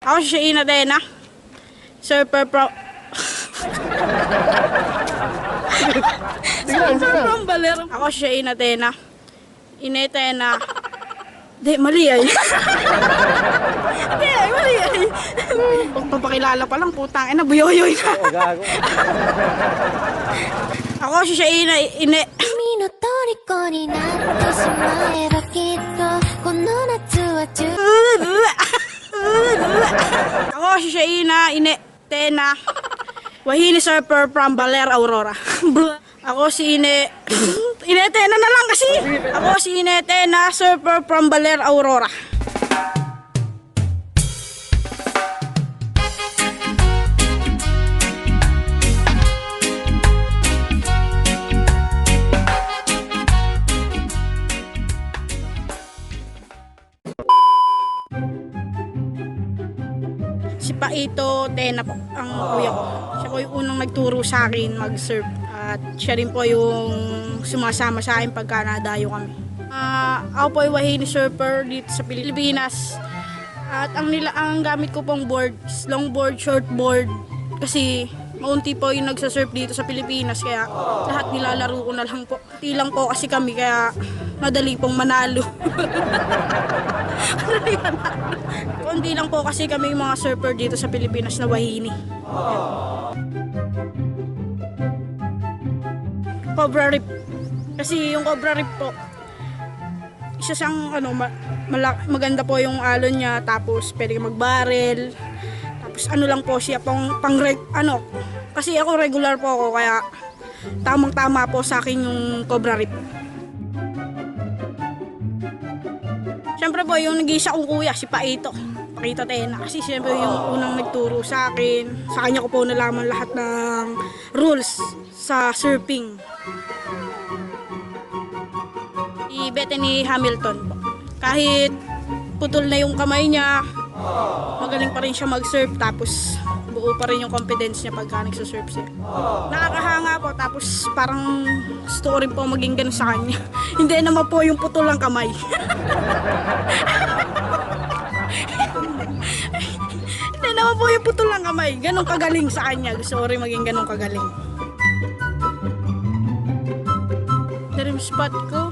Ako si Zhainaday, surfer from Baler. Ako si Zhainaday, Ineh, Tena. Di, mali ay. Di, mali ay. Papakilala pa lang, putang ina, buyoyoy na. Ako si Zhainaday, Ineh. Ako si Zhainaday, Ineh, Tena. Wahine surfer from Baler, Aurora. Ako si Ineh. Ineh Tena na lang kasi. Ako si Ineh Tena, surfer from Baler, Aurora. Si Paito Tena po, ang kuya ko. Siya po yung unang nagturo sa akin mag-surf. At siya rin po yung sumasama sa akin pagka nadayo kami. Ako po ay Wahine surfer dito sa Pilipinas. At ang gamit ko pong board is longboard, shortboard. Kasi maunti po yung nagsasurf dito sa Pilipinas. Kaya lahat nilalaro ko na lang po. Hindi lang po kasi kami kaya madali pong manalo. Kundi lang po kasi kami yung mga surfer dito sa Pilipinas na Wahine. Cobra Reef. Kasi yung Cobra Reef po, isa siyang maganda po yung alon niya, tapos pwede mag-barrel. Tapos lang po siya kasi ako regular po ako kaya tamang-tama po sa akin yung Cobra Reef. Siyempre po yung nag-iisa kong kuya, si Paito Tena. Kasi siyempre yung unang nagturo sa akin. Sa kanya ko po nalaman lahat ng rules sa surfing. Bethany Hamilton po. Kahit putol na yung kamay niya, magaling pa rin siya mag-surf, tapos buo pa rin yung confidence niya pagka nagsusurf siya. Nakakahanga po, tapos parang gusto ko rin po maging ganun sa kanya. Hindi naman po yung putol ng kamay. Hindi naman po yung putol ng kamay. Ganun kagaling sa kanya. Gusto ko rin maging ganun kagaling. Dream spot ko?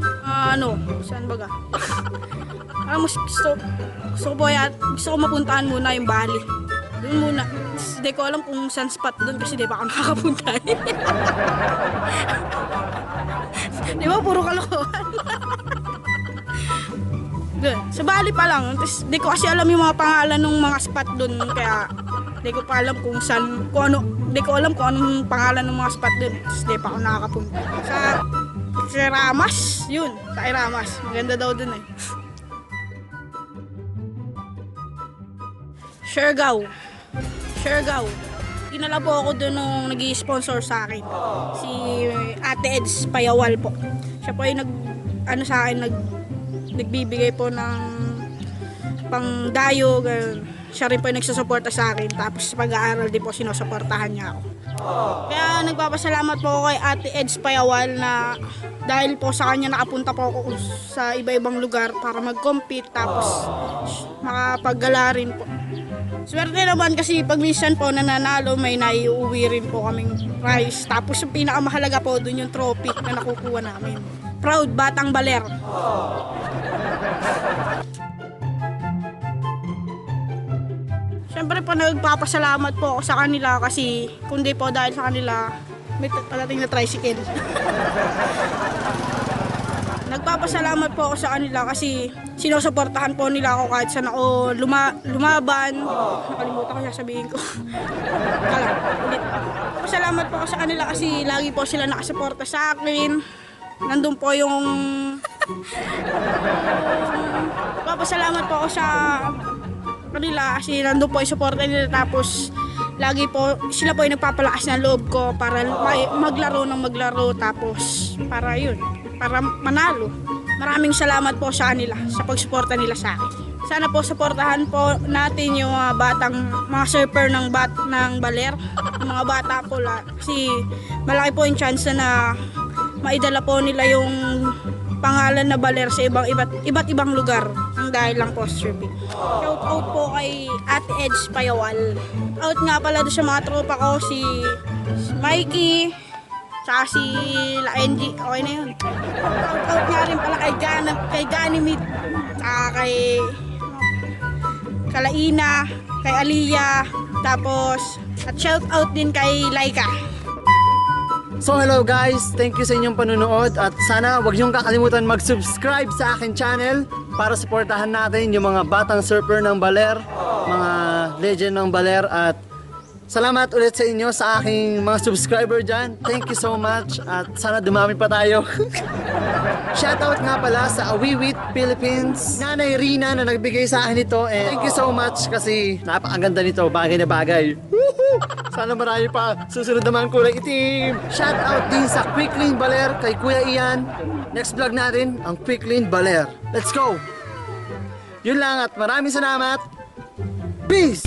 Saan baga? Gusto ko mapuntahan muna yung Bali. Doon muna. Hindi ko alam kung saan spot doon kasi di ba ako nakakapunta. Di ba puro kalokohan? Sa Bali pa lang. Di ko kasi alam yung mga pangalan ng mga spot doon. Kaya di ko pa alam kung saan, di ko alam kung anong pangalan ng mga spot doon. Di pa ako nakakapunta. Sa Ramas, yun. Sa Ramas. Maganda daw dun eh. Siargao. Dinala po ako dun nung nag-i-sponsor sa akin. Si Ate Eds Payawal po. Siya po yung nagbibigay po ng pangdayo. Siya rin po yung nagsusuporta sa akin. Tapos sa pag-aaral din po sinusuportahan niya ako. Kaya nagpapasalamat po ako kay Ate Eds Payawal na dahil po sa kanya nakapunta po ako sa iba-ibang lugar para mag-compete, tapos makapaggala rin po. Swerte naman kasi pag minsan po nananalo may naiuwi rin po kaming prize. Tapos yung pinakamahalaga po dun yung trophy na nakukuha namin. Proud Batang Baler. Siyempre po nagpapasalamat po ako sa kanila kasi kundi po dahil sa kanila may padating na tricycle. Nagpapasalamat po ako sa kanila kasi sinusuportahan po nila ako kahit saan ako lumaban. Nakalimutan ko sasabihin ko. Ulit. Salamat po ako sa kanila kasi lagi po sila nakasuporta sa akin. Nandun po yung papasalamat po ako sa kanila kasi nandun po yung suporta nila, tapos lagi po sila po yung nagpapalakas ng loob ko para maglaro, tapos para manalo. Maraming salamat po sa kanila sa pagsuporta nila sa akin. Sana po suportahan po natin yung mga surfer ng Baler, yung mga bata po kasi malaki po yung chance na maidala po nila yung pangalan na Baler sa iba't ibang lugar ang dahil lang po sa surfing. Shout out po kay Ate Edge Payawal. Out nga pala doon sa mga tropa ko, si Mikey, tsaka si La NG, okay na yun. Shout out nga rin pala kay Ganymede, tsaka kay Kalaina, kay Aliyah, tapos at shout out din kay Laika. So hello guys, thank you sa inyong panunood at sana wag niyong kakalimutan mag-subscribe sa akin channel para supportahan natin yung mga batang surfer ng Baler, mga legend ng Baler at salamat ulit sa inyo sa aking mga subscriber dyan. Thank you so much at sana dumami pa tayo. Shoutout nga pala sa Awiwit Philippines, Nanay Rina na nagbigay sa akin ito and thank you so much kasi napakaganda nito, bagay na bagay. Sana marami pa, susunod naman kulay itim. Shoutout din sa Quick Clean Baler kay Kuya Ian. Next vlog natin ang Quick Clean Baler. Let's go! Yun lang at maraming salamat. Peace!